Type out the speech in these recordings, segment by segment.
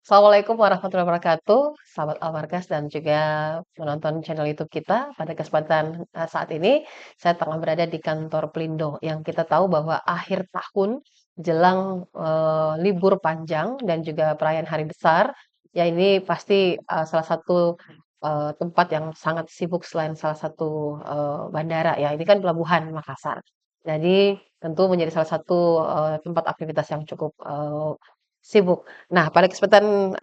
Assalamualaikum warahmatullahi wabarakatuh, sahabat Almargas dan juga penonton channel YouTube kita. Pada kesempatan saat ini, saya tengah berada di kantor Pelindo yang kita tahu bahwa akhir tahun jelang libur panjang dan juga perayaan Hari Besar, ya ini pasti salah satu tempat yang sangat sibuk selain salah satu bandara ya. Ini kan Pelabuhan Makassar. Jadi tentu menjadi salah satu tempat aktivitas yang cukup sibuk. Nah, pada kesempatan,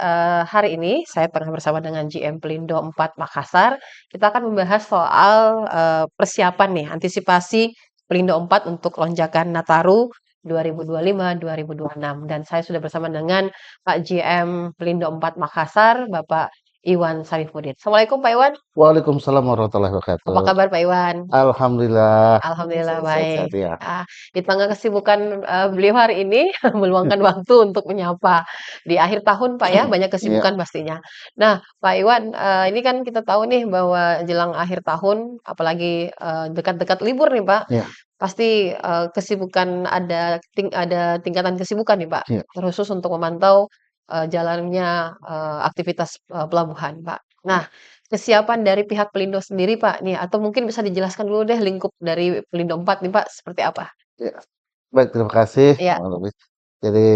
hari ini saya tengah bersama dengan GM Pelindo 4 Makassar. Kita akan membahas soal, persiapan nih, antisipasi Pelindo 4 untuk lonjakan Nataru 2025-2026. Dan saya sudah bersama dengan Pak GM Pelindo 4 Makassar, Bapak Iwan Sarifudin. Assalamualaikum Pak Iwan. Waalaikumsalam warahmatullahi Apa wabarakatuh. kabar Pak Iwan? Alhamdulillah, Alhamdulillah sehat-sehat baik. ya. Di tengah kesibukan, beliau hari ini meluangkan waktu untuk menyapa. Di akhir tahun Pak ya, banyak Iya, kesibukan pastinya. Nah Pak Iwan, ini kan kita tahu nih bahwa jelang akhir tahun, apalagi, dekat-dekat libur nih Pak, iya, pasti, kesibukan ada tingkatan kesibukan nih Pak, iya. terkhusus untuk memantau, jalannya, aktivitas, pelabuhan Pak. Nah, kesiapan dari pihak Pelindo sendiri, Pak, nih atau mungkin bisa dijelaskan dulu deh lingkup dari Pelindo 4 nih, Pak, seperti apa? Iya. Baik, terima kasih, Iya, Mbak Lubis. Jadi,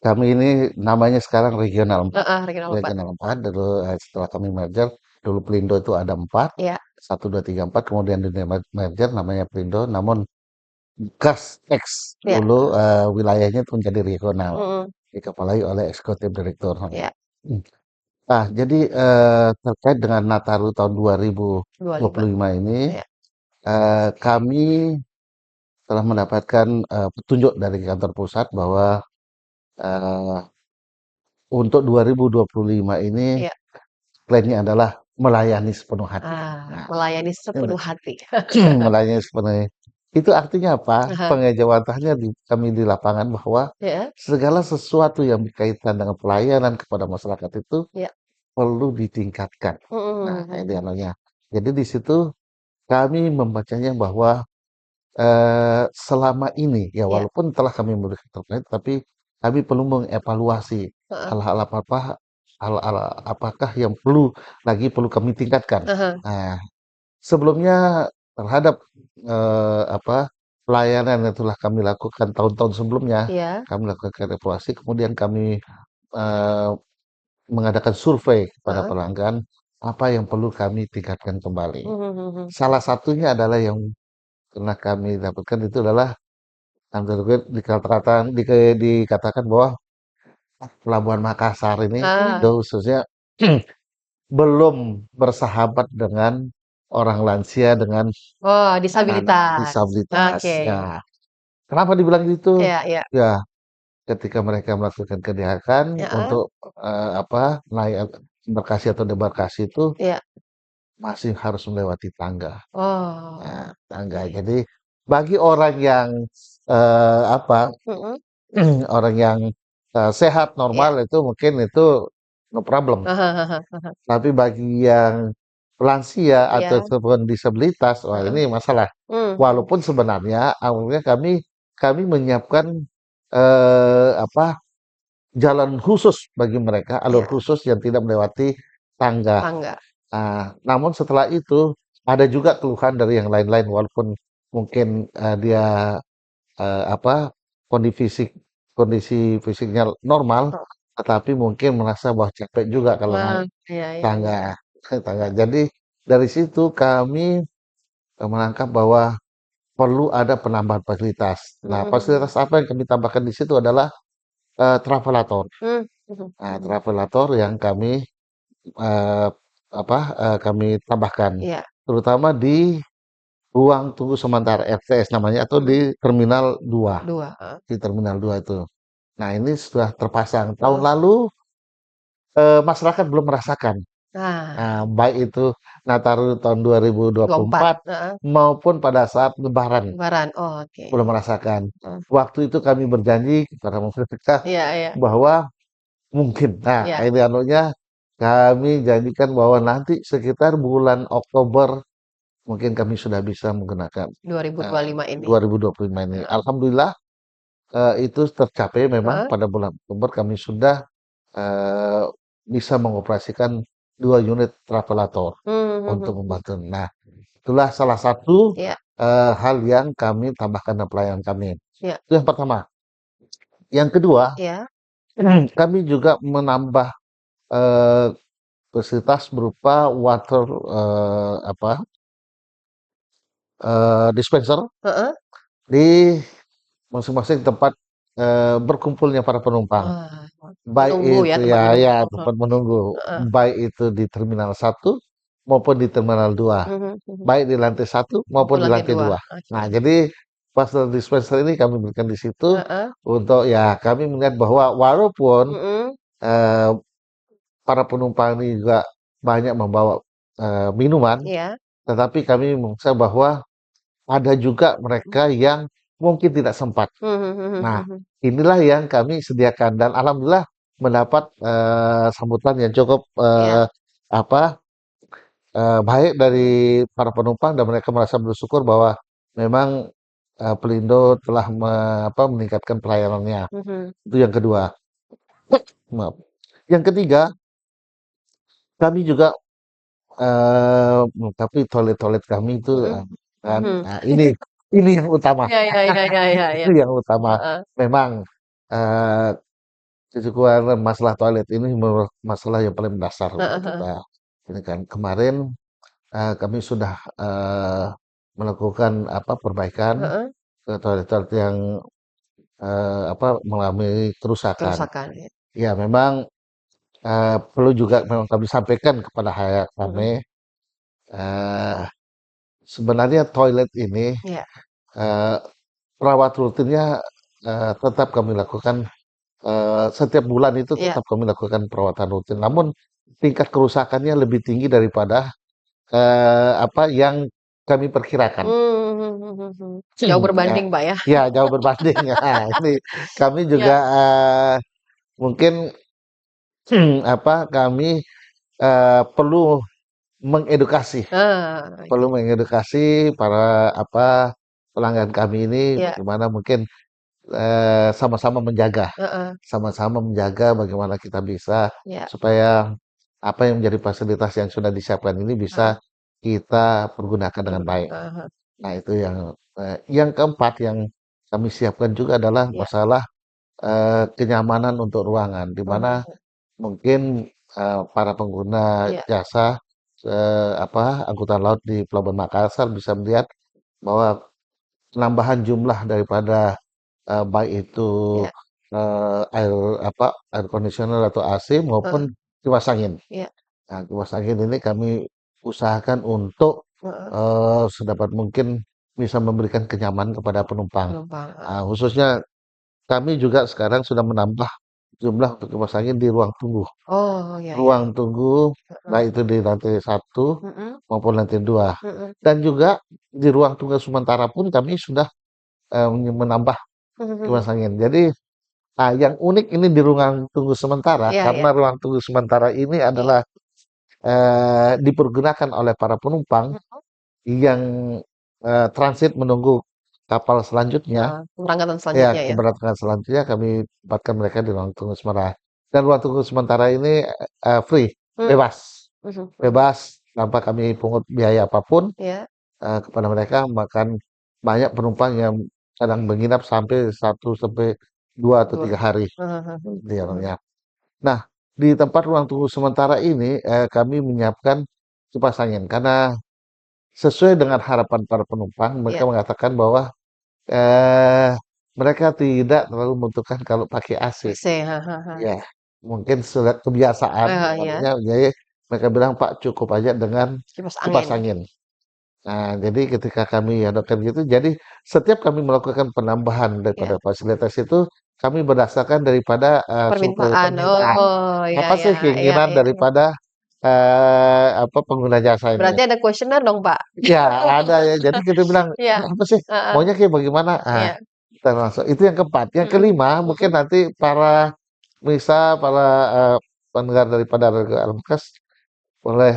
kami ini namanya sekarang Regional 4. heeh, Regional 4. Regional 4 dulu, setelah kami merger, dulu Pelindo itu ada 4, Iya, 1, 2, 3, 4, kemudian di merger namanya Pelindo, namun bekas iya, dulu, wilayahnya itu menjadi regional, mhm, dikepalai oleh eksekutif direktur. iya, Nah, jadi, terkait dengan Nataru tahun 25, 2025 ini, iya, kami telah mendapatkan, petunjuk dari kantor pusat bahwa, eee, untuk 2025 ini iya, plannya adalah melayani sepenuh hati. Nah, melayani ini sepenuh hati. melayani sepenuhnya. Itu artinya apa? Ah Pengejawantahannya kami di lapangan bahwa iya, segala sesuatu yang berkaitan dengan pelayanan kepada masyarakat itu iya, perlu ditingkatkan. Nah, mhm ini mhm, anunya. Jadi di situ kami membacanya bahwa, selama ini ya iya, walaupun telah kami memberikan terkait, tapi kami perlu mengevaluasi heeh, hal-hal hal-hal apakah yang perlu kami tingkatkan. ah hah, Nah, sebelumnya terhadap, pelayanan yang telah kami lakukan tahun-tahun sebelumnya, iya, kami lakukan evaluasi, kemudian kami, eee, mengadakan survei kepada heeh, pelanggan, apa yang perlu kami tingkatkan kembali. mhm mhm, Salah satunya adalah yang pernah kami dapatkan itu adalah dikatakan bahwa Pelabuhan Makassar ini ah, khususnya belum bersahabat dengan orang lansia dengan oh anak disabilitas, disabilitas. oke, Ya, kenapa dibilang gitu? iya iya, Ya, ketika mereka melakukan kegiatan heeh, untuk naik embarkasi atau debarkasi itu iya, masih harus melewati tangga. oh, Ya, tangga. oke, Jadi bagi orang yang eh, apa mhm, orang yang, sehat, iya, normal itu mungkin itu no problem. ah hah ah hah, Tapi bagi yang lansia iya, ataupun disabilitas, wah heeh. ini masalah. Mhm. Walaupun sebenarnya awalnya kami menyiapkan, jalan khusus bagi mereka, alur Iya, khusus yang tidak melewati tangga. tangga. Namun setelah itu ada juga keluhan dari yang lain-lain walaupun mungkin, dia, apa, kondi fisik kondisi fisiknya normal, Heeh. tetapi mungkin merasa bahwa capek juga kalau Wah, naik iya iya iya. tangga tangga. Jadi dari situ kami, menangkap bahwa perlu ada penambahan fasilitas. Nah, Mhm. fasilitas apa yang kami tambahkan di situ adalah, travelator. Mhm Nah, mhm. travelator yang eee, kami tambahkan, Iya, terutama di ruang tunggu sementara RTS namanya atau mhm. di Terminal 2, 2, heeh. di Terminal 2 itu. Nah, ini sudah terpasang. Tahun Heeh. lalu, masyarakat belum merasakan, Nah, baik itu Nataru tahun 24, 2024 heeh. maupun pada saat Lebaran, Lebaran, oh, oke. belum merasakan. Heeh. Waktu itu kami berjanji kepada mereka Iya iya bahwa mungkin, nah iya. ini anunya, kami janjikan bahwa nanti sekitar bulan Oktober mungkin kami sudah bisa menggunakan, 2025 ini. 2025 ini. Heeh. Alhamdulillah itu tercapai memang Heeh. pada bulan Oktober kami sudah eee, bisa mengoperasikan 2 unit travelator Mhm untuk mhm. membantu. Nah, itulah salah satu, Iya hal yang kami tambahkan dalam pelayanan kami. iya Itu yang pertama. Yang kedua, iya. kami juga menambah, eee, fasilitas berupa water, dispenser Heeh. di masing-masing tempat, berkumpulnya para penumpang. Wah, Baik menunggu ya, itu tempat ya menunggu. ya Heeh tempat menunggu, heeh. baik itu di terminal satu maupun di terminal 2, Mhm mhm. baik di lantai satu maupun Maupun di lantai lantai 2. 2. Oke. Nah, jadi water dispenser ini kami berikan di situ Heeh. untuk ya kami melihat bahwa walaupun, Mhm. eee, para penumpang ini juga banyak membawa, minuman, Iya. tetapi kami merasa bahwa ada juga mereka yang mungkin tidak sempat. Mhm mhm Nah, mhm. inilah yang kami sediakan dan alhamdulillah mendapat, sambutan yang cukup, Iya. apa, baik dari Mhm para penumpang dan mereka merasa bersyukur bahwa memang, Pelindo telah meningkatkan pelayanannya. mhm. Itu yang kedua. Maaf. Yang ketiga, kami juga, melengkapi toilet-toilet kami itu, Mhm kan, mhm. nah ini yang utama, Iya iya iya iya iya iya. itu yang utama. Heeh Memang, eee kecukupan masalah toilet ini masalah yang paling mendasar untuk heeh heeh. kita. Ini kan kemarin, kami sudah, melakukan perbaikan Heeh. ke toilet-toilet yang, mengalami kerusakan. Kerusakan ya. Ya memang, perlu juga memang kami sampaikan kepada halayak Mhm. ramai, eee, sebenarnya toilet ini, Iya eee, perawat rutinnya, tetap kami lakukan. Setiap bulan itu iya. tetap kami lakukan perawatan rutin, namun tingkat kerusakannya lebih tinggi daripada, yang kami perkirakan. Mhm mhm mhm. Jauh Ya berbanding, Mbak, ya? ya jauh berbanding. Nah, ini kami juga, Iya. mungkin, kami, perlu mengedukasi Ah, perlu mengedukasi para, pelanggan kami ini iya. bagaimana mungkin, sama-sama menjaga. Heeh. Sama-sama menjaga bagaimana kita bisa Iya. supaya apa yang menjadi fasilitas yang sudah disiapkan ini Heeh. bisa kita pergunakan dengan Betul. baik. Heeh heeh. Nah, itu yang keempat yang kami siapkan juga adalah Iya. masalah, kenyamanan untuk ruangan, di Mhm mana mhm. mungkin, para pengguna Iya jasa, angkutan laut di Pelabuhan Makassar bisa melihat bahwa penambahan jumlah daripada baik itu, iya. air air conditioner atau AC Heeh. maupun kipas angin. Iya. Nah, kipas angin ini kami usahakan untuk, Heeh. sedapat mungkin bisa memberikan kenyamanan kepada penumpang. Penumpang, heeh. Khususnya kami juga sekarang sudah menambah jumlah untuk kipas angin di ruang tunggu. Oh, iya iya. Ruang tunggu, Heeh. baik itu di lantai satu Mhm maupun lantai 2. mhm. Dan juga di ruang tunggu sementara pun kami sudah, menambah Mhm kipas mhm. angin. Jadi yang unik ini di ruang tunggu sementara, Iya iya karena ruang tunggu sementara ini iya. adalah, dipergunakan oleh para penumpang Mhm. yang, transit menunggu kapal selanjutnya, Keberangkatan ya selanjutnya ya? keberangkatan selanjutnya kami tempatkan mereka di ruang tunggu sementara. Dan ruang tunggu sementara ini, free, Mmm. bebas Mhm mhm. bebas tanpa kami pungut biaya apapun, Iya. kepada mereka. Bahkan banyak penumpang yang kadang menginap sampai 1 sampai 2 atau 3 Dua. hari Heeh heeh. di Mhm. dalamnya. Nah, di tempat ruang tunggu sementara ini, kami menyiapkan kipas angin karena sesuai dengan harapan para penumpang, mereka Iya. mengatakan bahwa, eee, mereka tidak terlalu membutuhkan kalau pakai AC. AC, heeh heeh. Ya, mungkin sudah kebiasaan, Iya. artinya jadi mereka bilang, "Pak, cukup aja dengan Kipas kipas angin. angin." Nah, jadi ketika kami adakan gitu, jadi setiap kami melakukan penambahan Iya. daripada fasilitas itu, kami berdasarkan daripada, survei Permintaan. permintaan. Oh, iya Apa iya sih iya keinginan iya iya. daripada, pengguna jasa ini? Berarti ada kuesioner dong, Pak? Ya, ada ya. Jadi kita bilang, Iya. "Ini apa sih? Heeh. Maunya kayak bagaimana?" Iya. Kita masuk. Itu yang keempat. Yang Mhm kelima, mungkin mhm. nanti para pendengar daripada Radio Almkas boleh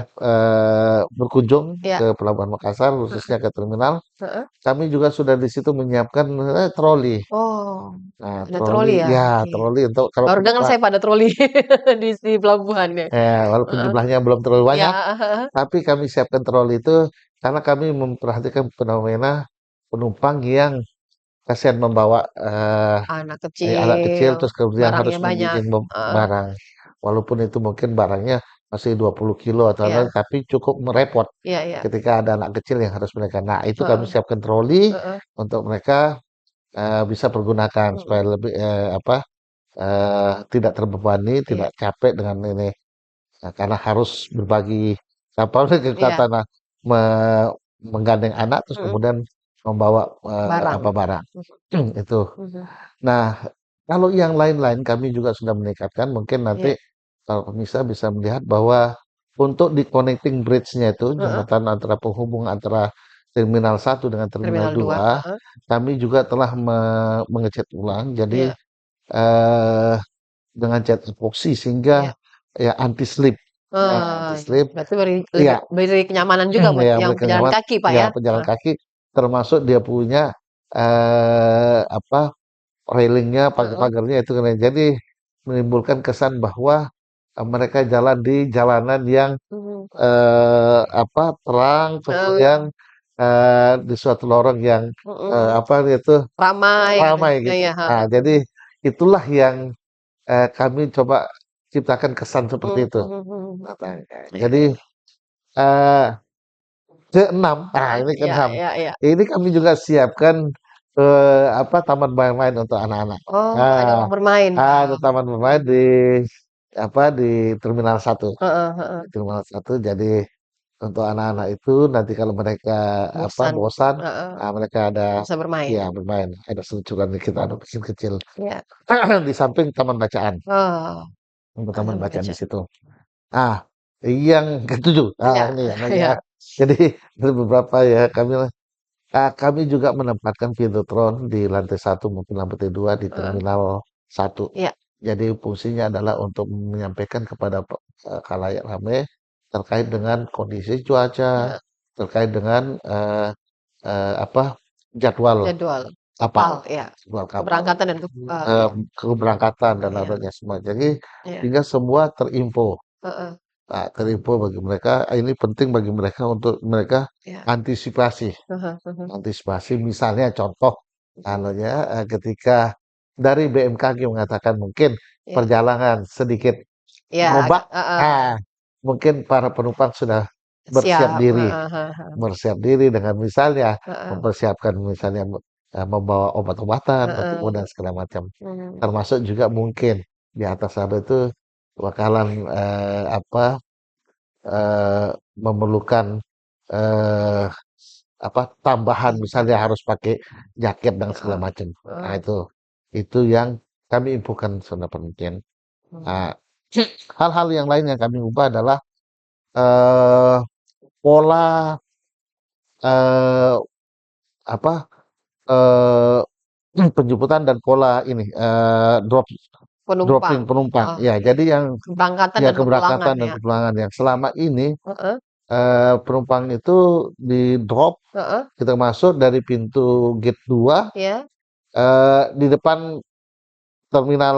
berkunjung Ya. ke Pelabuhan Makassar, khususnya ke terminal. Heeh. Kami juga sudah di situ menyiapkan troli. Oh, Nah, ada troli, troli ya? ya Oke. troli untuk kalau Baru dengar penumpang, saya pada troli di pelabuhan ya. walaupun Heeh. jumlahnya belum terlalu Ya, banyak, heeh. tapi kami siapkan troli itu karena kami memperhatikan fenomena penumpang yang kasihan membawa Anak anak kecil kecil, terus kemudian harus barangnya banyak. membimbing Heeh. barang. Walaupun itu mungkin barangnya masih 20 kilo atau apa, Iya, tapi cukup merepot iya, iya. ketika ada anak kecil yang harus mereka. Nah, itu kami Heeh, siapkan troli heeh, untuk mereka bisa pergunakan supaya mhm. lebih tidak terbebani, Iya, tidak capek dengan ini. Nah, karena harus berbagi apa iya, kata menggandeng anak terus mhm. kemudian membawa Barang. apa barang Mhm, itu. mhm. Nah, kalau yang lain-lain kami juga sudah meningkatkan, mungkin nanti Iya, kalau pemirsa bisa melihat bahwa untuk di connecting bridge-nya itu, heeh. jembatan antara penghubung antara Terminal 1 dengan Terminal Terminal 2, 2, heeh. kami juga telah mengecat ulang. Jadi Iya, eh, dengan cat epoksi sehingga iya. ya anti slip. Nah, Oh, anti iya. slip, Berarti lebih iya, beri kenyamanan juga buat ya yang mereka pejalan nyaman, kaki, Pak, ya ya? pejalan Heeh. kaki, termasuk dia punya apa railingnya, Heeh. pagar-pagarnya itu kan. Jadi menimbulkan kesan bahwa mereka jalan di jalanan yang Mhm. apa terang, Heeh, kemudian di suatu lorong yang mhm. apa itu Ramai gitu ya? ramai Iya, gitu. iya, Nah, heeh. jadi itulah yang kami coba ciptakan kesan seperti Mhm, itu. mhm, mhm. Makanya. Iya, Jadi iya. eh, keenam, nah Heeh, ini iya, keenam. iya, iya. Ini kami juga siapkan apa taman bermain untuk anak-anak. Oh, ada Nah, ruang bermain, ada Pak. taman bermain di apa di Terminal 1. Heeh, heeh. Di Terminal 1 jadi untuk anak-anak itu nanti kalau mereka apa Bosan. bosan, Heeh, nah mereka ada bisa bermain. ya bermain, ada seluncuran dikit, ada kecil-kecil. Iya. Di samping taman bacaan, Oh, untuk taman sama bacaan di kecil. situ. Ah, yang ketujuh, Iya, ini yang iya. ya. Jadi ada beberapa ya kami juga menempatkan videotron di lantai 1 maupun lantai 2 di Heeh. Terminal 1. Iya, Jadi fungsinya adalah untuk menyampaikan kepada khalayak ramai terkait dengan kondisi cuaca, heeh. terkait dengan apa jadwal Jadwal kapal, kapal, ya. jadwal kapal, Keberangkatan dan oke. keberangkatan dan Iya, lain-lainnya semua. Jadi iya. sehingga semua terinfo. Heeh. Nah, terinfo bagi mereka, ini penting bagi mereka untuk mereka Iya. antisipasi. Heeh, heeh. Antisipasi misalnya contoh Mhm. anunya ketika dari BMKG mengatakan mungkin Iya. perjalanan sedikit Iya, merombak, agak heeh. nah mungkin para penumpang sudah bersiap Siap, diri, heeh, heeh, heeh. dengan misalnya Heeh, mempersiapkan misalnya membawa obat-obatan heeh. dan segala macam. Mmm, Termasuk juga mungkin di atas sana itu bakalan apa memerlukan eh, apa tambahan misalnya harus pakai jaket dan segala heeh, macam. Nah, heeh. itu yang kami infokan sebenarnya penelitian. Mmm. Nah, hal-hal yang lain yang kami ubah adalah eh, pola eh, apa eh, penjemputan dan pola ini Penumpang. dropping penumpang. Oh, Ya, iya. jadi yang Keberangkatan ya dan kepulangan keberangkatan dan ya? kepulangan yang selama ini Heeh, penumpang itu di drop heeh. kita masuk dari pintu gate 2 Iya, di depan Terminal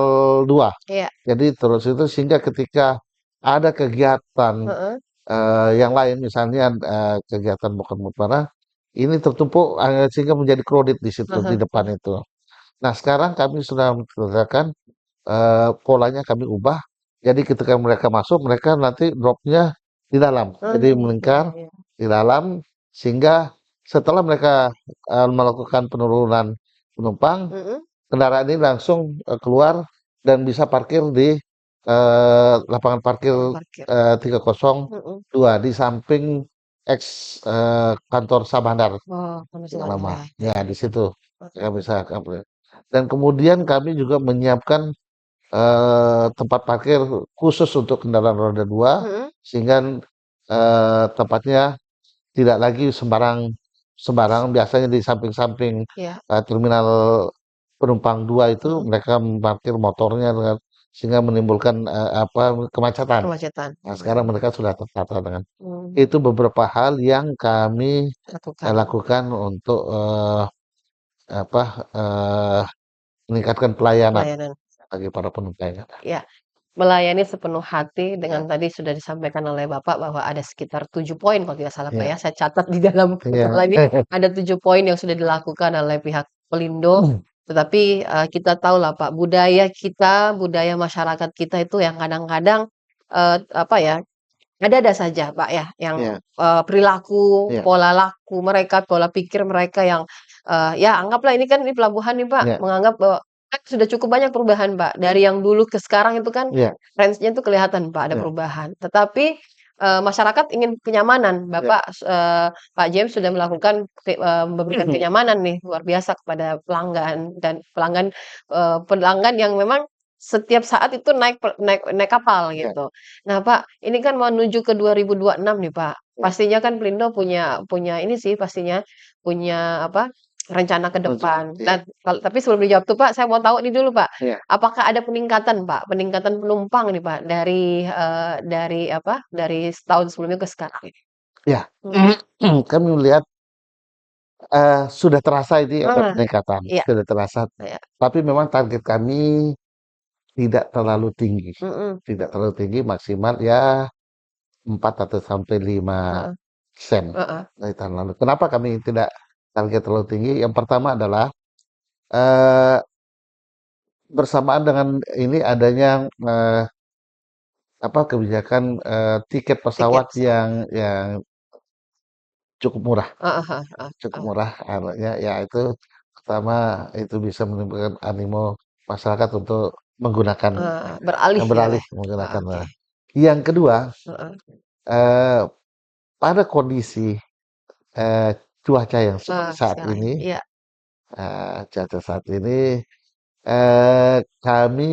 2. iya. Jadi terus itu sehingga ketika ada kegiatan Heeh. yang lain misalnya kegiatan bukan mutbara ini tertumpuk sehingga menjadi kredit di situ di Heeh, depan heeh. itu. Nah, sekarang kami sudah mengerjakan polanya kami ubah. Jadi ketika mereka masuk, mereka nanti dropnya di dalam. Jadi Mmm, iya, melingkar iya. di dalam sehingga setelah mereka melakukan penurunan penumpang, Mhm. kendaraan ini langsung keluar dan bisa parkir di lapangan parkir Lapangan parkir. 302 Mhm. di samping ex kantor Sabandar Oh, Taman yang Sulandar lama. ya, iya, Ya, iya. di situ Heeh. kita bisa dan kemudian kami juga menyiapkan tempat parkir khusus untuk kendaraan roda 2 Mhm. sehingga tempatnya tidak lagi sembarang sembarang biasanya di samping-samping Iya. terminal penumpang 2 itu Mhm. mereka memparkir motornya dengan sehingga menimbulkan, kemacetan. Kemacetan. Nah, sekarang mereka sudah tertata dengan Mmm, itu beberapa hal yang kami, lakukan lakukan untuk, apa, eee, meningkatkan pelayanan pelayanan. bagi para penumpang yang ada. Ya, melayani sepenuh hati dengan Ya, tadi sudah disampaikan oleh Bapak bahwa ada sekitar 7 poin kalau tidak salah, Pak, iya, ya. Saya catat di dalam kepala iya. ini ada 7 poin yang sudah dilakukan oleh pihak Pelindo. Tetapi, kita tahulah, Pak, budaya kita, budaya masyarakat kita itu yang kadang-kadang, apa ya, ada-ada saja, Pak, ya, yang, Iya, perilaku, iya, pola laku mereka, pola pikir mereka yang, ya anggaplah ini kan ini pelabuhan nih, Pak, iya, menganggap bahwa kan sudah cukup banyak perubahan, Pak, dari yang dulu ke sekarang itu kan iya, range-nya itu kelihatan, Pak, ada iya, perubahan. Tetapi, masyarakat ingin kenyamanan. iya, Pak James sudah melakukan memberikan kenyamanan nih luar biasa kepada pelanggan dan pelanggan yang memang setiap saat itu naik kapal iya, gitu. Nah, Pak, ini kan menuju ke 2026 nih, Pak. iya. Pastinya kan Pelindo punya punya ini sih pastinya, punya apa, rencana ke depan. Iya, Dan tapi sebelum dijawab tuh, Pak, saya mau tahu ini dulu, Pak. iya, Apakah ada peningkatan, Pak, peningkatan penumpang nih, Pak, dari apa, dari setahun sebelumnya ke sekarang ini? iya. Mhm. Kami melihat, sudah terasa ini ada Ah, peningkatan, iya sudah terasa. iya, Tapi memang target kami tidak terlalu tinggi, mhm, tidak terlalu tinggi, maksimal ya 4 atau sampai 5 heeh sen heeh, dari tahun lalu. Kenapa kami tidak target terlalu tinggi? Yang pertama adalah, eee, bersamaan dengan ini adanya, kebijakan, tiket tiket pesawat pesawat. yang cukup murah. Heeh heeh heeh Cukup heeh, murah harganya, ya itu pertama itu bisa menimbulkan animo masyarakat untuk menggunakan, beralih ya, beralih Pak? menggunakan, Oke, yang kedua, heeh, eee, pada kondisi, eee, cuaca yang seperti saat sekarang ini, ini, iya cuaca saat ini, kami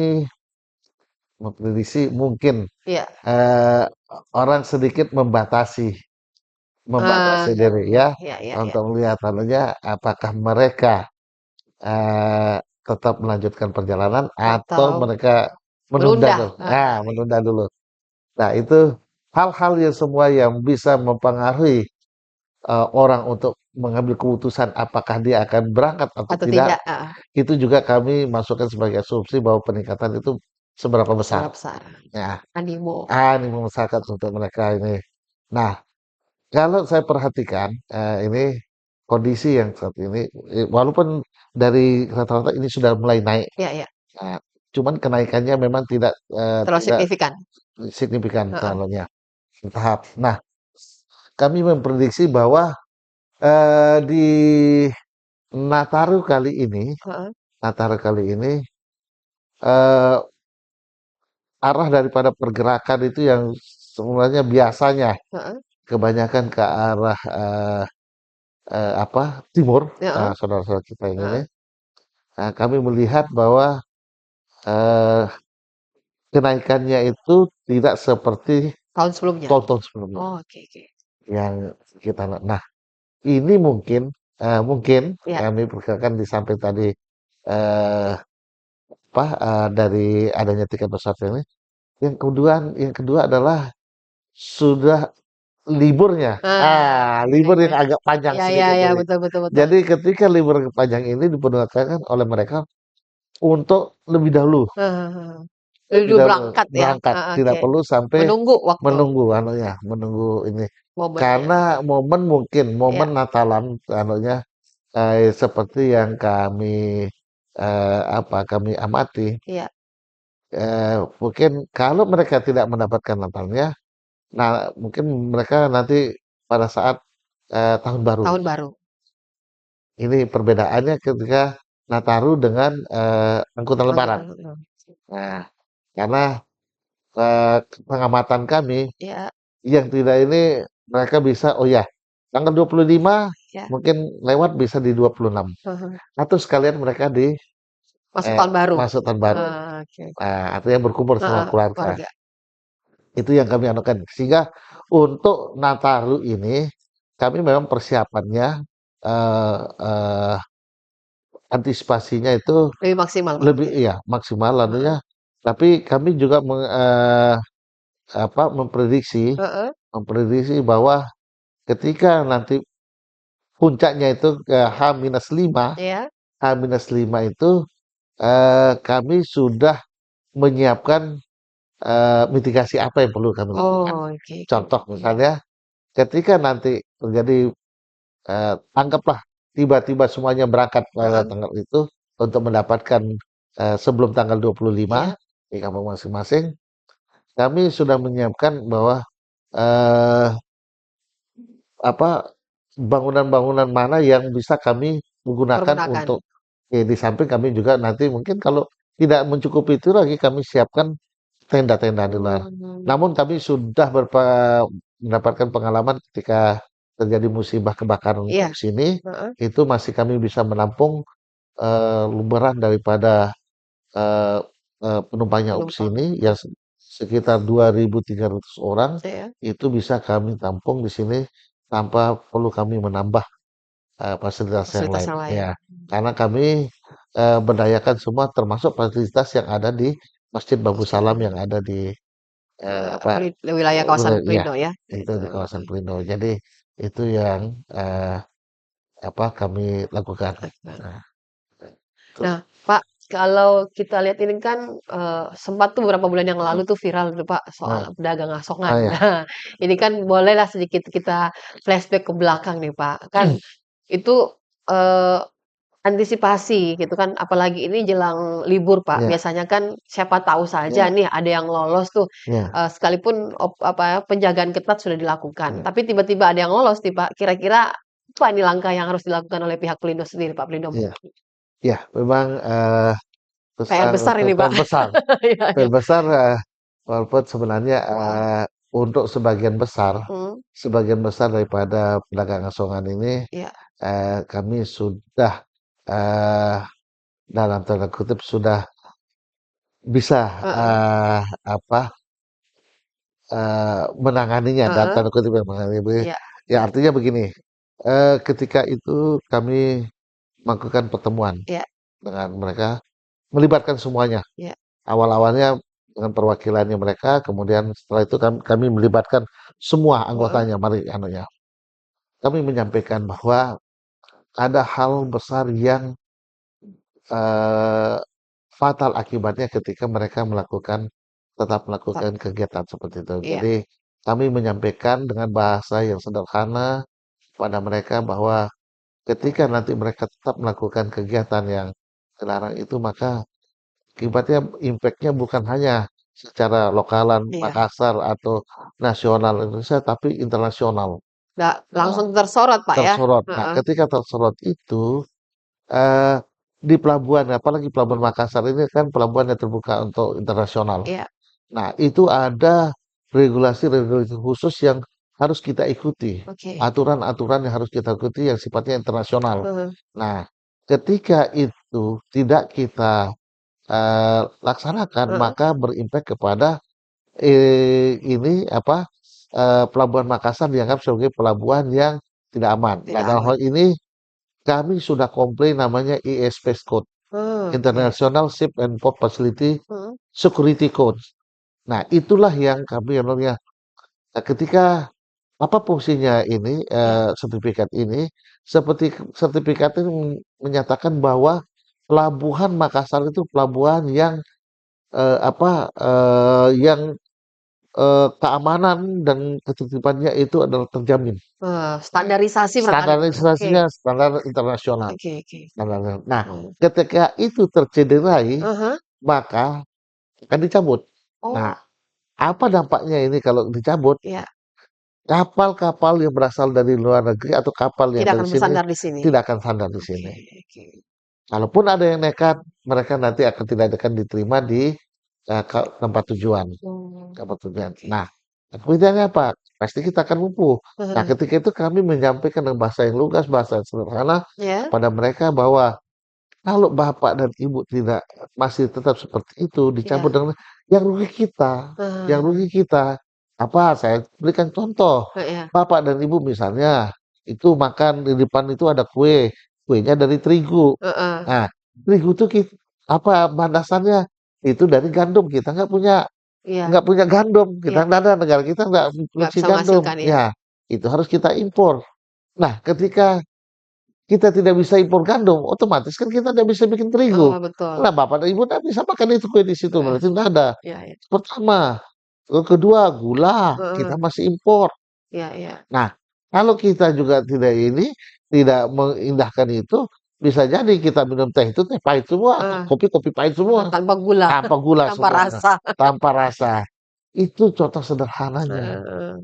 memprediksi mungkin, iya, eee, orang sedikit membatasi iya diri ya, iya iya iya, untuk melihat anunya apakah mereka tetap melanjutkan perjalanan atau atau mereka menunda menunda, tuh, heeh, iya, menunda dulu. Nah, itu hal-hal yang semua yang bisa mempengaruhi, orang untuk mengambil keputusan apakah dia akan berangkat atau atau tidak, tidak, heeh, itu juga kami masukkan sebagai asumsi bahwa peningkatan itu seberapa besar. seberapa besar Ya, animo, animo masyarakat untuk mereka ini. Nah, kalau saya perhatikan, ini kondisi yang saat ini, walaupun dari rata-rata ini sudah mulai naik. iya iya, Nah, cuman kenaikannya memang tidak, terlalu tidak signifikan, signifikan heeh terlalunya, bertahap. Nah, kami memprediksi bahwa, di Nataru kali ini heeh Nataru kali ini, eee, arah daripada pergerakan itu yang sebenarnya biasanya heeh kebanyakan ke arah, timur, heeh saudara-saudara kita ini heeh, nih, kami melihat bahwa, eee, kenaikannya itu tidak seperti tahun sebelumnya? tahun-tahun sebelumnya Oh, oke oke, yang kita nah, ini mungkin iya, kami perkirakan di samping tadi, eee, dari adanya tiket pesawat ini, yang kedua adalah sudah liburnya. Libur oke, yang agak panjang iya iya sedikit iya, ini. betul betul betul, Jadi ketika libur panjang ini dipergunakan oleh mereka untuk heeh heeh, lebih dulu dahulu berangkat ya? berangkat, Heeh, tidak oke, perlu sampai menunggu waktu, menunggu ini. momennya, Karena momen iya Natalan seperti yang kami amati, iya, mungkin kalau mereka tidak mendapatkan Natalnya, nah mungkin mereka nanti pada saat, tahun baru. tahun baru, Ini perbedaannya ketika Nataru dengan, angkutan lebaran. angkutan heeh, Nah, karena, pengamatan kami iya yang tidak ini mereka bisa, oh ya, tanggal 25 iya, mungkin lewat bisa di 26 heeh heeh, atau sekalian mereka masuk tahun baru? masuk tahun baru. Oke, Artinya berkumpul sama heeh, keluarga. keluarga, Itu yang kami anukan. Sehingga untuk Nataru ini kami memang persiapannya, eee eee, antisipasinya itu lebih maksimal lebih berarti? iya, maksimal Heeh, anunya, Tapi kami juga memprediksi Heeh, memprediksi bahwa ketika nanti puncaknya itu H-5, iya. H-5 itu kami sudah menyiapkan mitigasi apa yang perlu kami lakukan. Oh, oke oke. Contoh Iya, misalnya, ketika nanti terjadi anggaplah tiba-tiba semuanya berangkat pada heeh, tanggal itu untuk mendapatkan sebelum tanggal 25 iya, di kampung masing-masing, kami sudah menyiapkan bahwa eh, apa bangunan-bangunan mana yang bisa kami gunakan pergunakan. untuk di samping kami juga nanti mungkin kalau tidak mencukupi itu lagi kami siapkan tenda-tenda di luar. Mmm, Namun kami sudah mendapatkan pengalaman ketika terjadi musibah kebakaran iya, di sini, heeh, itu masih kami bisa menampung luberan daripada eh, penumpangnya opsi penumpang. ini yang sekitar 2.300 orang Iya, itu bisa kami tampung di sini tanpa perlu kami menambah fasilitas yang fasilitas lain. yang lain. Ya, karena kami berdayakan semua termasuk fasilitas yang ada di Masjid Babu Masjid Salam ya, yang ada di apa wilayah kawasan ya Pelindo ya, itu gitu, di kawasan heeh, Pelindo. Jadi itu yang kami lakukan. heeh. Nah, itu. Nah, Pak, kalau kita lihat ini kan, sempat tuh beberapa bulan yang lalu Hmm. tuh viral tuh Pak, soal Nah, pedagang oh asongan. ya, Nah, ini kan bolehlah sedikit kita flashback ke belakang nih Pak. Kan itu, eee, antisipasi gitu kan, apalagi ini jelang libur Pak, ya, biasanya kan siapa tahu saja ya, nih ada yang lolos tuh, ya, sekalipun apa ya, penjagaan ketat sudah dilakukan, ya, tapi tiba-tiba ada yang lolos nih Pak, kira-kira apa nih langkah yang harus dilakukan oleh pihak Pelindo sendiri Pak, Pelindo ya, ya. Memang PR besar, besar ini, Pak. besar, Iya iya. besar. Walaupun sebenarnya untuk Mhm, sebagian besar daripada pedagang asongan ini iya, kami sudah eh, dalam tanda kutip sudah bisa heeh apa menanganinya dalam heeh, tanda kutip ya, menangani. iya Ya artinya begini, ketika itu kami melakukan pertemuan iya dengan mereka, melibatkan semuanya. iya, Awal-awalnya dengan perwakilannya mereka, kemudian setelah itu kami melibatkan semua heeh, anggotanya. Mari anunya, kami menyampaikan bahwa ada hal besar yang eh, fatal akibatnya ketika mereka tetap tetap, melakukan kegiatan seperti itu. iya, Jadi kami menyampaikan dengan bahasa yang sederhana pada mereka bahwa ketika nanti mereka tetap melakukan kegiatan yang dilarang itu, maka akibatnya impact-nya bukan hanya secara lokalan iya. Makassar atau nasional Indonesia, tapi internasional. Nggak Nah, langsung tersorot, Pak, ya? tersorot. Nah, Heeh, ketika tersorot itu eh, di pelabuhan, apalagi pelabuhan Makassar ini kan pelabuhan yang terbuka untuk internasional. iya, Nah, itu ada regulasi-regulasi khusus yang harus kita ikuti. oke, Aturan-aturan yang harus kita ikuti yang sifatnya internasional. heeh Nah, ketika itu tidak kita laksanakan, heeh, maka berimpact kepada ini apa pelabuhan Makassar dianggap sebagai pelabuhan yang tidak aman. Nah, tidak dalam aman. hal ini kami sudah komplain namanya ISP Code, Oke, International Ship and Port Facility mhm, Security Code. Nah, itulah yang kami namanya. Nah, ketika apa fungsinya ini iya, sertifikat ini? Seperti sertifikat ini menyatakan bahwa pelabuhan Makassar itu pelabuhan yang yang keamanan dan ketertibannya itu adalah terjamin. standarisasi barangkali, Pak. Oke, Standarisasinya standar internasional. oke oke, Nah, mhm, ketika itu tercederai, ah hah, maka akan dicabut. Nah, oh, apa dampaknya ini kalau dicabut? iya, Kapal-kapal yang berasal dari luar negeri atau kapal yang tidak dari akan sini bersandar di sini. tidak akan sandar di Oke sini. oke, Kalaupun ada yang nekat, mereka nanti tidak akan diterima di tempat tujuan. Tempat tujuan. oke, Nah, kemudiannya apa? Pasti kita akan lumpuh. Nah, heeh, ketika itu kami menyampaikan dengan bahasa yang lugas, bahasa yang sederhana iya, pada mereka bahwa kalau bapak dan ibu tidak masih tetap seperti itu, dicabut iya, dengan yang rugi kita, yang heeh, rugi kita. Apa? Saya berikan contoh. iya, Bapak dan ibu misalnya itu makan di depan itu ada kue, kuenya dari terigu. heeh, Nah, terigu itu apa bahan dasarnya? itu dari gandum. Kita Iya, nggak punya gandum, iya, kita nggak ada, negara kita nggak nggak produksi bisa gandum. menghasilkan ya. Ya, itu harus kita impor. Nah, ketika kita tidak bisa impor gandum, otomatis kan kita tidak bisa bikin terigu. Oh, betul. Nah, bapak dan ibu tidak bisa makan itu kue di situ, Heeh, berarti tidak ada. iya, iya. Pertama, kedua gula kita Heeh, masih impor. iya, iya. Nah, kalau kita juga tidak mengindahkan itu, bisa jadi kita minum teh itu teh pahit semua, Heeh, kopi kopi pahit semua, tanpa gula, tanpa gula tanpa semua, rasa. tanpa rasa. Itu contoh sederhananya. Heeh, heeh.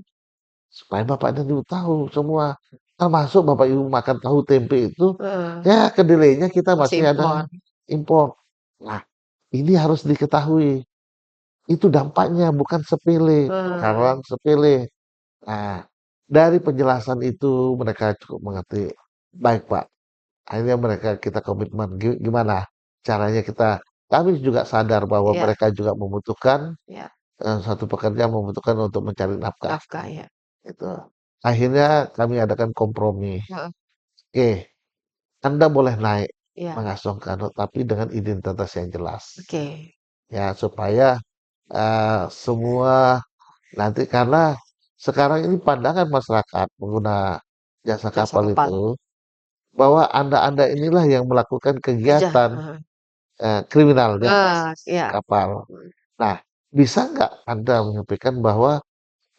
Supaya bapak dan ibu tahu semua. Termasuk bapak ibu makan tahu tempe itu, Heeh, ya kedelainya kita masih masih ada impor. impor. Nah, ini harus diketahui. Itu dampaknya bukan sepele, Heeh, hal sepele. Nah, dari penjelasan itu mereka cukup mengerti. Baik Pak, akhirnya mereka kita komitmen. Gimana caranya kami juga sadar bahwa iya, mereka juga membutuhkan, iya, satu pekerjaan membutuhkan untuk mencari nafkah. nafkah ya. Itu. Akhirnya kami adakan kompromi. Heeh, Oke, Anda boleh naik iya, mengasongkan, tapi dengan identitas yang jelas. oke. Ya, supaya semua nanti karena sekarang ini pandangan masyarakat pengguna jasa Jasa kapal kapal. itu bahwa Anda-Anda inilah yang melakukan Kerja, kegiatan heeh. kriminal di atas Iya, kapal. mhm, Nah, bisa nggak Anda menyampaikan bahwa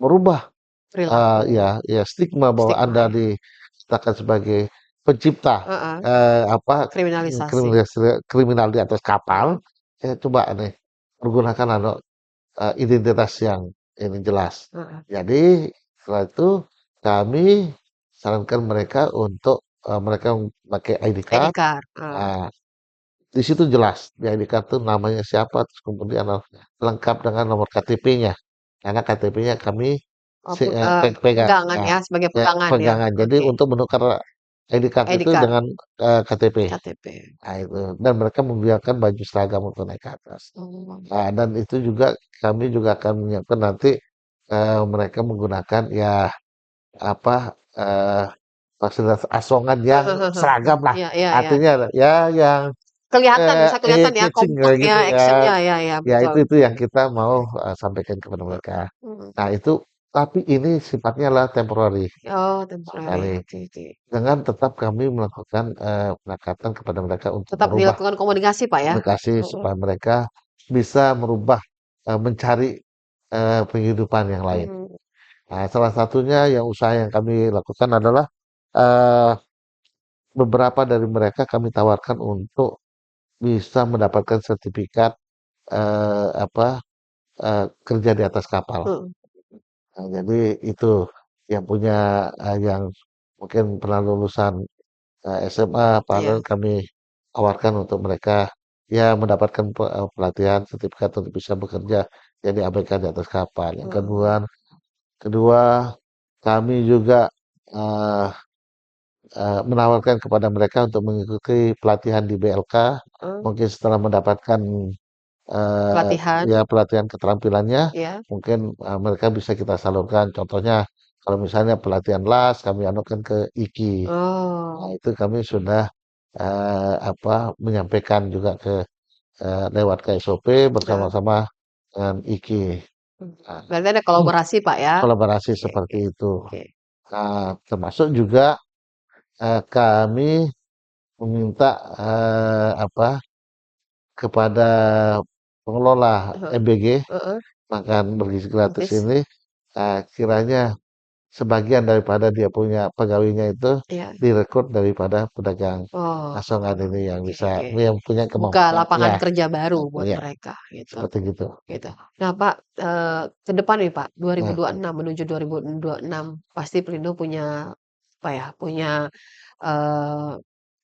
merubah perilaku, ya, ya stigma bahwa stigma Anda ya. dikatakan sebagai pencipta Heeh, apa kriminalisasi. kriminal kriminal di atas kapal, Mhm, coba nih pergunakan identitas yang ini jelas. heeh. Jadi setelah itu kami sarankan mereka untuk mereka pakai ID ID card. card, Nah, di situ jelas di ID card tuh namanya siapa, terus kemudian lengkap dengan nomor KTP-nya. Karena KTP-nya kami oh, pegang, pegangan ya, ya, sebagai ya pegangan ya? pegangan. Jadi Oke, untuk menukar ID card ID itu card, dengan KTP. KTP. Nah, itu dan mereka menggunakan baju seragam untuk naik ke atas. Oh, Nah, dan itu juga kami juga akan menyiapkan nanti mereka menggunakan ya apa eh, fasilitas asongan yang seragam lah. iya, iya, iya. Artinya ya yang Kelihatan, bisa kelihatan ya, catching kompak kayak ya, gitu ya. action-nya, ya, ya, Ya betul. itu yang kita mau sampaikan kepada mereka. Mhm. Nah, itu tapi ini sifatnya adalah temporary Oh, temporary, sekali. oke, oke. Dengan tetap kami melakukan pendekatan kepada mereka untuk Tetap merubah dilakukan komunikasi, Pak, ya? komunikasi Mhm, supaya mereka bisa merubah, mencari, penghidupan yang lain. mhm. Nah, salah satunya yang usaha yang kami lakukan adalah, eee, beberapa dari mereka kami tawarkan untuk bisa mendapatkan sertifikat, apa, kerja di atas kapal. Mhm, Nah, jadi itu yang punya, yang mungkin pernah lulusan, SMA, iya. kami tawarkan untuk mereka, ya mendapatkan pelatihan sertifikat untuk bisa bekerja jadi ABK di atas kapal. Yang Mhm, kedua kami juga, eee menawarkan kepada mereka untuk mengikuti pelatihan di BLK, heeh, mungkin setelah mendapatkan, pelatihan, ya pelatihan keterampilannya, iya. mungkin, mereka bisa kita salurkan. Contohnya kalau misalnya pelatihan las kami anukan ke IKI. Nah, Oh, itu kami sudah, apa, menyampaikan juga lewat KSOP heeh, bersama-sama dengan IKI. mhm. Nah, Berarti ada kolaborasi, Pak, ya? kolaborasi Oke, seperti oke, itu. oke. Termasuk juga, kami meminta, apa, kepada pengelola Heeh, MBG, heeh, makan bergizi gratis gratis, ini, kiranya sebagian daripada dia punya pegawainya itu iya. direkrut daripada pedagang Oh, asongan ini yang oke, bisa oke. yang punya Buka kemampuan lapangan ya, kerja baru buat iya, mereka, gitu. seperti gitu. Gitu. Nah, Pak, ke depan nih, Pak, Nah, 2026 menuju 2026 pasti Pelindo punya, apa ya, punya, eee,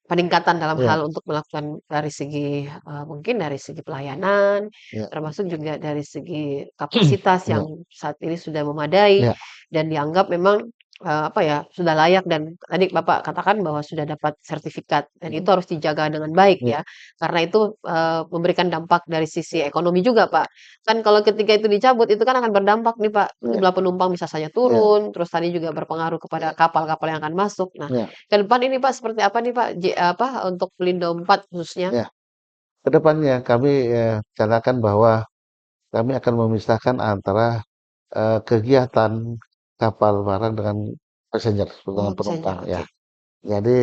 peningkatan dalam iya, hal untuk melakukan dari segi, mungkin dari segi pelayanan, iya, termasuk juga dari segi kapasitas iya, yang saat ini sudah memadai iya, dan dianggap memang, apa ya, sudah layak dan tadi Bapak katakan bahwa sudah dapat sertifikat dan itu harus dijaga dengan baik iya, ya, karena itu, memberikan dampak dari sisi ekonomi juga, Pak. Kan kalau ketika itu dicabut, itu kan akan berdampak nih, Pak, iya, jumlah penumpang bisa saja iya, turun, terus tadi juga berpengaruh kepada kapal-kapal yang akan masuk. Nah, iya, ke depan ini, Pak, seperti apa nih, Pak, apa, untuk Pelindo 4 khususnya? iya. Kedepannya kami rencanakan bahwa kami akan memisahkan antara kegiatan kapal barang dengan passenger, dengan Oh, penumpang passenger, ya. oke. Jadi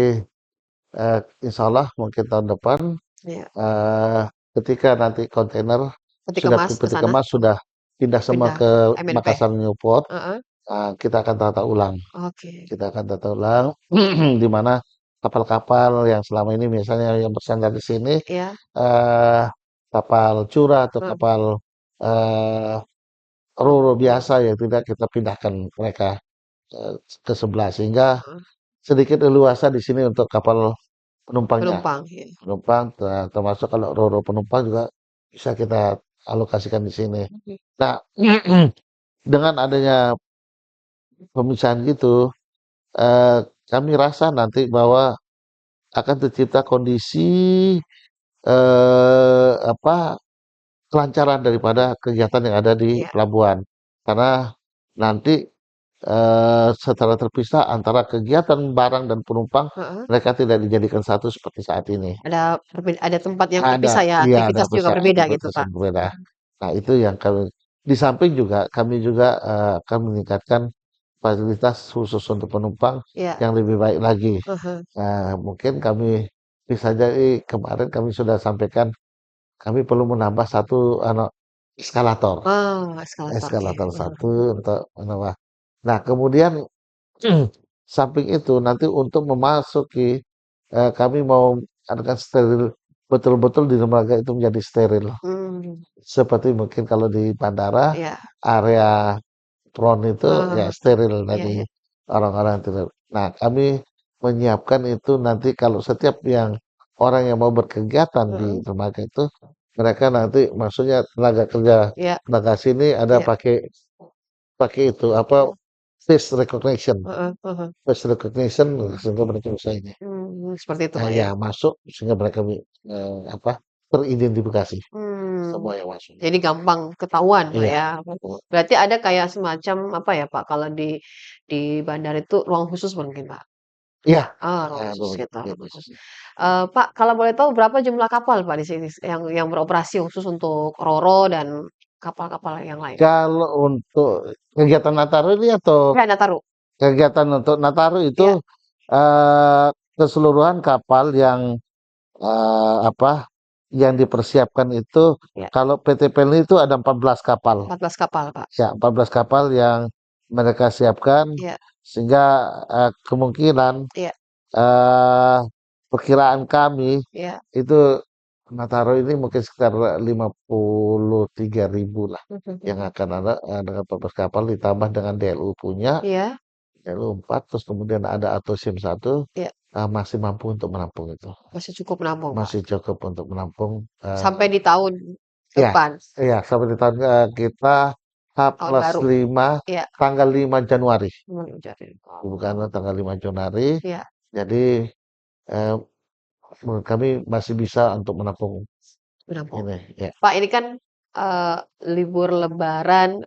insya Allah mungkin tahun depan Iya. eh, ketika nanti kontainer Peti sudah ke kemas ke peti sana, kemas sudah pindah semua pindah ke MNP. Makassar Newport, Heeh. kita akan tata ulang. Oke. Kita akan tata ulang di mana kapal-kapal yang selama ini misalnya yang bersandar di sini Iya. eh, kapal curah atau Heeh. kapal eh, ro-ro biasa ya tidak kita pindahkan mereka eh, ke sebelah sehingga Heeh. sedikit leluasa di sini untuk kapal penumpangnya. Penumpang, iya. Penumpang termasuk kalau ro-ro penumpang juga bisa kita alokasikan di sini. Mhm. Nah, dengan adanya pemisahan gitu, eh, kami rasa nanti bahwa akan tercipta kondisi apa kelancaran daripada kegiatan yang ada di Iya. pelabuhan. Karena nanti secara terpisah antara kegiatan barang dan penumpang Heeh. mereka tidak dijadikan satu seperti saat ini. Ada tempat yang Ada, terpisah ya, iya ada aktivitas juga bisa berbeda gitu, aktivitas Pak? yang berbeda. Nah itu yang di samping juga kami juga akan meningkatkan fasilitas khusus untuk penumpang Iya. yang lebih baik lagi. Heeh. Mungkin kami bisa jadi kemarin kami sudah sampaikan kami perlu menambah satu eskalator, Oh, eskalator, oke. eskalator Mhm. satu untuk menambah. Nah kemudian samping itu nanti untuk memasuki kami mau adakan steril betul-betul di lembaga itu menjadi steril. Mmm. Seperti mungkin kalau di bandara Iya. area Pron itu ya Heeh. steril Iya, dari iya. orang-orang tidak. Nah, kami menyiapkan itu nanti kalau setiap yang orang yang mau berkegiatan di Heeh. dermaga itu, mereka nanti maksudnya tenaga kerja Iya. tenaga sini ada Iya. pakai pakai itu apa face recognition, Heeh. Heeh. face recognition sehingga mereka bisa ini. Seperti itu, Pak, ya? Ya masuk sehingga mereka apa teridentifikasi Mmm. semua yang masuk. Jadi gampang ketahuan, Pak, Iya. ya? Berarti ada kayak semacam, apa ya, Pak, kalau di bandara itu ruang khusus mungkin, Pak? Iya. Ah, ruang Nah, khusus gitu, ruang begitu. khusus. Pak, kalau boleh tahu berapa jumlah kapal, Pak, di sini yang beroperasi khusus untuk ro-ro dan kapal-kapal yang lain? Kalau untuk kegiatan Nataru ini atau Ya, Nataru. kegiatan untuk Nataru itu Iya. keseluruhan kapal yang apa yang dipersiapkan itu Iya. kalau PT PLN itu ada 14 kapal. 14 kapal, Pak. Ya, 14 kapal yang mereka siapkan Iya. sehingga kemungkinan Iya. eh perkiraan kami Iya. itu Nataru ini mungkin sekitar 53.000 lah Mhm. yang Mhm. akan ada dengan 14 kapal ditambah dengan DLU punya Iya. DLU 4 terus kemudian ada Atosim 1 Iya. masih mampu untuk menampung itu. Masih cukup menampung, Pak. Masih cukup untuk menampung Sampai di tahun ya, depan, ya sampai di tahun kita H tahun plus baru. 5 Iya. tanggal 5 Januari. Jadi Bukan tanggal 5 Januari. iya, Jadi eh, menurut kami masih bisa untuk menampung menampung. ini ya. Pak, ini kan, eee, libur lebaran,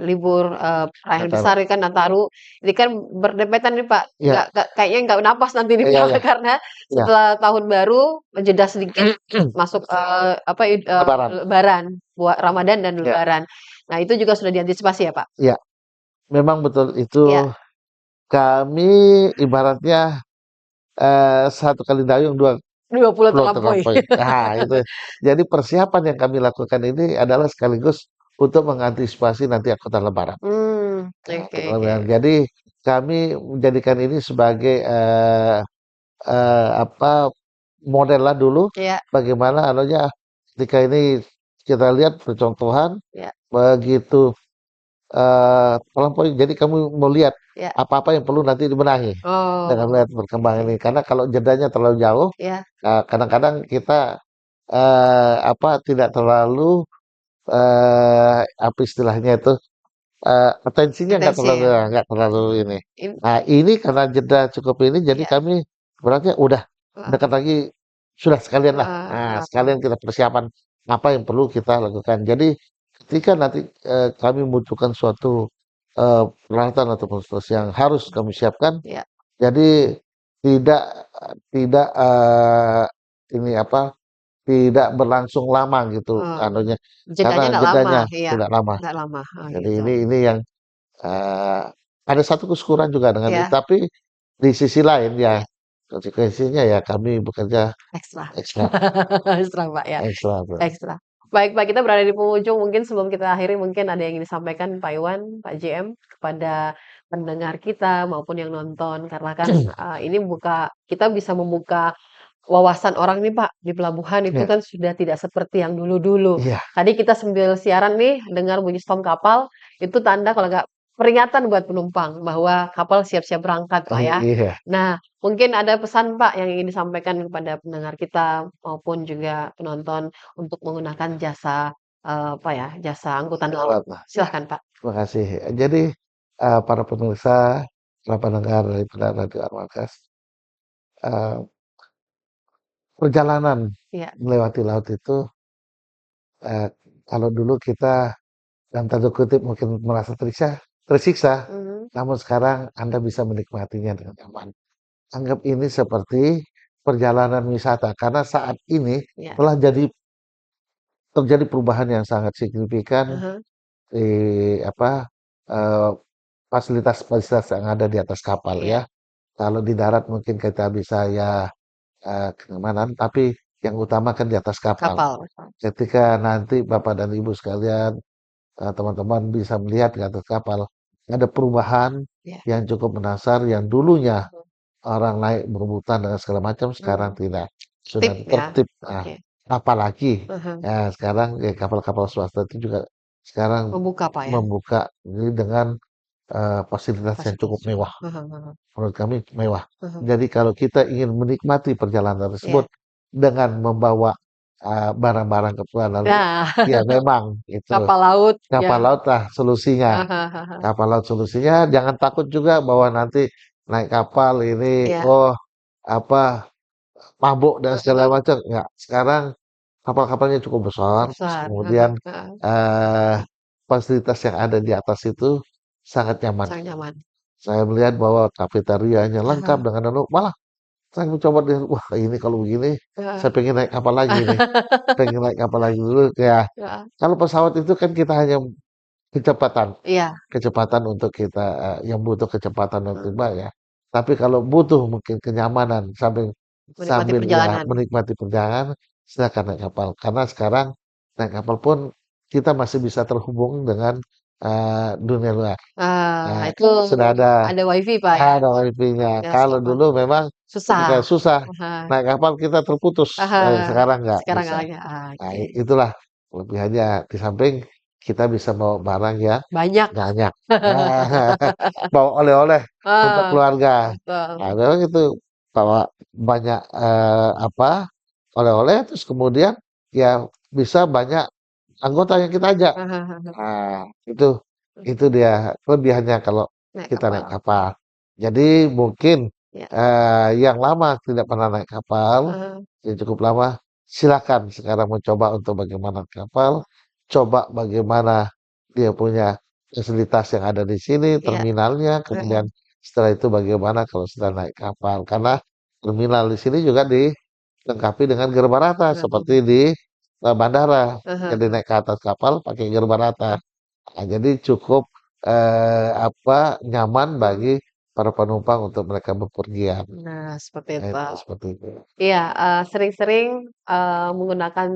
libur, perayaan besar Nataru. ini kan Nataru, ini kan berdempetan nih, Pak, Ya, nggak kayaknya nggak napas nanti nih, iya Pak, ya, karena ya. setelah tahun baru, jeda sedikit masuk, apa, Lebaran. lebaran, buat Ramadan dan Ya, lebaran. Nah, itu juga sudah diantisipasi ya, Pak? ya. Memang betul Iya. itu kami ibaratnya satu kali dayung dua 20 pulau terlampaui. terlampaui. Nah, itu. Jadi persiapan yang kami lakukan ini adalah sekaligus untuk mengantisipasi nanti angkutan lebaran. Oke, Angkutan oke. lebaran. Jadi kami menjadikan ini sebagai apa model lah dulu Iya. bagaimana anunya ketika ini kita lihat percontohan Iya. begitu terlampaui. Jadi kamu mau lihat Iya. apa-apa yang perlu nanti dibenahi dengan Oh, melihat perkembangan oke. ini. Karena kalau jedanya terlalu jauh, Iya. kadang-kadang kita apa tidak terlalu apa istilahnya itu atensinya Intensi ya. nggak terlalu ini. In Nah ini karena jeda cukup ini, jadi iya. kami berarti udah Heeh. dekat lagi sudah sekalian lah. Heeh. Nah sekalian Heeh. kita persiapan apa yang perlu kita lakukan. Jadi ketika nanti kami membutuhkan suatu peralatan atau fasilitas yang harus kami siapkan, Iya. jadi tidak tidak ini apa tidak berlangsung lama gitu Oh, anunya, karena jedanya nggak lama, jedanya iya, tidak lama. nggak lama, oh Jadi gitu. ini yang eh, ada satu kesyukuran juga dengan itu, Iya, tapi di sisi lain ya iya, konsekuensinya ya kami bekerja ekstra. ekstra Ekstra, Pak, ya, ekstra tuh. ekstra. Baik, Pak, kita berada di penghujung, mungkin sebelum kita akhiri mungkin ada yang ingin disampaikan Pak Iwan, Pak JM, kepada pendengar kita maupun yang nonton, karena kan, ini kita bisa membuka wawasan orang nih, Pak, di pelabuhan itu Ya, kan sudah tidak seperti yang dulu-dulu. iya, Tadi kita sambil siaran nih, dengar bunyi stom kapal, itu tanda kalau nggak peringatan buat penumpang bahwa kapal siap-siap berangkat, Pak, ya. iya. Nah, mungkin ada pesan, Pak, yang ingin disampaikan kepada pendengar kita maupun juga penonton untuk menggunakan jasa, apa ya, jasa angkutan laut. Lewat lah. Ya, Silahkan, Pak. terima kasih. Jadi para pemirsa, para pendengar daripada Radio Arwakas, eh, perjalanan Iya, melewati laut itu eh, kalau dulu kita dalam tanda kutip mungkin merasa tersiksa, mhm, namun sekarang Anda bisa menikmatinya dengan nyaman. Anggap ini seperti perjalanan wisata karena saat ini iya, telah terjadi perubahan yang sangat signifikan ah di apa eh, fasilitas-fasilitas yang ada di atas kapal iya, ya. Kalau di darat mungkin kita bisa ya kenyamanan, tapi yang utama kan di atas kapal. kapal. Ketika nanti Bapak dan Ibu sekalian, teman-teman bisa melihat di atas kapal, ada perubahan Iya, yang cukup mendasar yang dulunya mhm, orang naik berebutan dan segala macam, sekarang mhm. tidak. Tip Sudah ya? tertib. Nah, Oke, apalagi mhm. ya sekarang ya kapal-kapal swasta itu juga sekarang Membuka, Pak, ya? membuka ini dengan fasilitas yang cukup Fasilitas juga. mewah. Mhm, mhm, Menurut kami mewah. mhm. Jadi kalau kita ingin menikmati perjalanan Iya. tersebut dengan membawa barang-barang keperluan lalu, Nah, ya memang itu kapal laut kapal yang laut lah solusinya. ah hah ah hah. Kapal laut solusinya. Jangan takut juga bahwa nanti naik kapal ini, Iya, oh apa mabuk dan segala heeh, macam. Enggak. Sekarang kapal-kapalnya cukup besar, terus besar, kemudian heeh heeh, eh, fasilitas yang ada di atas itu sangat nyaman. sangat nyaman. Saya melihat bahwa kafetarianya Ah lengkap hah, dengan malah saya mencoba dengan, wah ini kalau begini, heeh. saya pengen naik kapal lagi nih, pengen naik kapal lagi dulu. Ya, Heeh, kalau pesawat itu kan kita hanya kecepatan, iya, kecepatan untuk kita yang butuh kecepatan dan tiba ya. Tapi kalau butuh mungkin kenyamanan sambil menikmati sambil ya perjalanan. menikmati perjalanan, silakan naik kapal. Karena sekarang naik kapal pun kita masih bisa terhubung dengan dunia luar. Itu Karena sudah ada WiFi, Pak, ya? ada wifi-nya. Ya, Kalau selamat. dulu memang ketika Susah. susah Ah hah, naik kapal kita terputus, ah hah. sekarang nggak Sekarang bisa. nggak lagi, Nah, oke. itulah kelebihannya. Di samping kita bisa bawa barang yang Banyak. banyak. Bawa oleh-oleh untuk Ah, keluarga. betul. Nah, memang itu bawa banyak apa oleh-oleh, terus kemudian ya bisa banyak anggota yang kita ajak. Ah hah ah hah. Nah, itu dia kelebihannya kalau Naik kita naik kapal. kapal. Jadi mungkin Ya, yang lama tidak pernah naik kapal, ah yang cukup lama, silakan sekarang mencoba untuk bagaimana kapal, coba bagaimana dia punya fasilitas yang ada di sini, iya, terminalnya, heeh, kemudian setelah itu bagaimana kalau sudah naik kapal. Karena terminal di sini juga dilengkapi dengan gerbarata seperti benar. di bandara. Ah hah Jadi ah naik ke atas kapal pakai gerbarata. hah. Nah, jadi cukup nyaman Mhm. bagi para penumpang untuk mereka bepergian. Nah, seperti Nah, itu. itu seperti itu. Iya, sering-sering, menggunakan,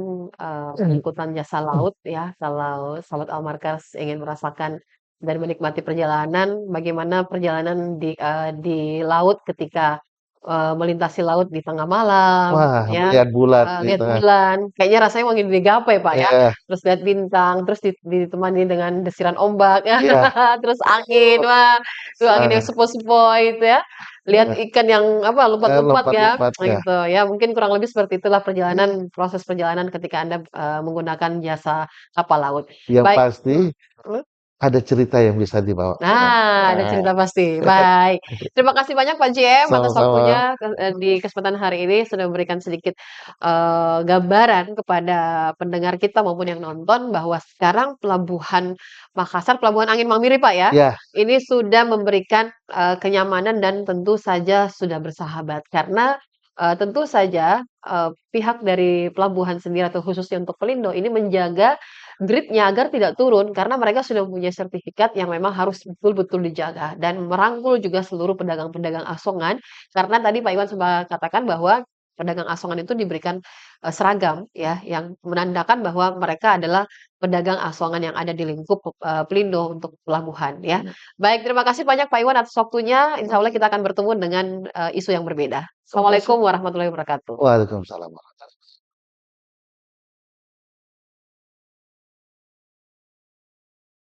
angkutan jasa laut ya, kalau sahabat Almarkas ingin merasakan dan menikmati perjalanan, bagaimana perjalanan di laut ketika, melintasi laut di tengah malam Wah, ya, melihat bulan di lihat tengah. bulan, kayaknya rasanya mau nginep di gapai, Pak, ya. Eh, Terus lihat bintang, terus ditemani dengan desiran ombak, iya, terus angin, wah, tuh angin yang sangat. sepoi-sepoi itu ya. Lihat Eh, ikan yang apa, lompat-lompat ya, lompat-lompat ya. gitu ya. Mungkin kurang lebih seperti itulah proses perjalanan ketika Anda, menggunakan jasa kapal laut. Yang Baik, pasti mhm. ada cerita yang bisa dibawa pulang. Nah, ada Nah, cerita pasti. Baik. Terima kasih banyak Pak JM atas sama-sama. waktunya di kesempatan hari ini sudah memberikan sedikit, gambaran kepada pendengar kita maupun yang nonton bahwa sekarang pelabuhan Makassar, Pelabuhan Angin Mamiri, Pak, ya, Ya, ini sudah memberikan, kenyamanan dan tentu saja sudah bersahabat. Karena tentu saja, pihak dari pelabuhan sendiri atau khususnya untuk Pelindo ini menjaga grade-nya agar tidak turun karena mereka sudah mempunyai sertifikat yang memang harus betul-betul dijaga dan merangkul juga seluruh pedagang-pedagang asongan karena tadi Pak Iwan sempat katakan bahwa pedagang asongan itu diberikan, seragam ya yang menandakan bahwa mereka adalah pedagang asongan yang ada di lingkup, Pelindo untuk pelabuhan ya. Iya, Baik, terima kasih banyak Pak Iwan atas waktunya. Insya Allah kita akan bertemu dengan, isu yang berbeda. terima kasih. Assalamualaikum warahmatullahi wabarakatuh. Waalaikumsalam.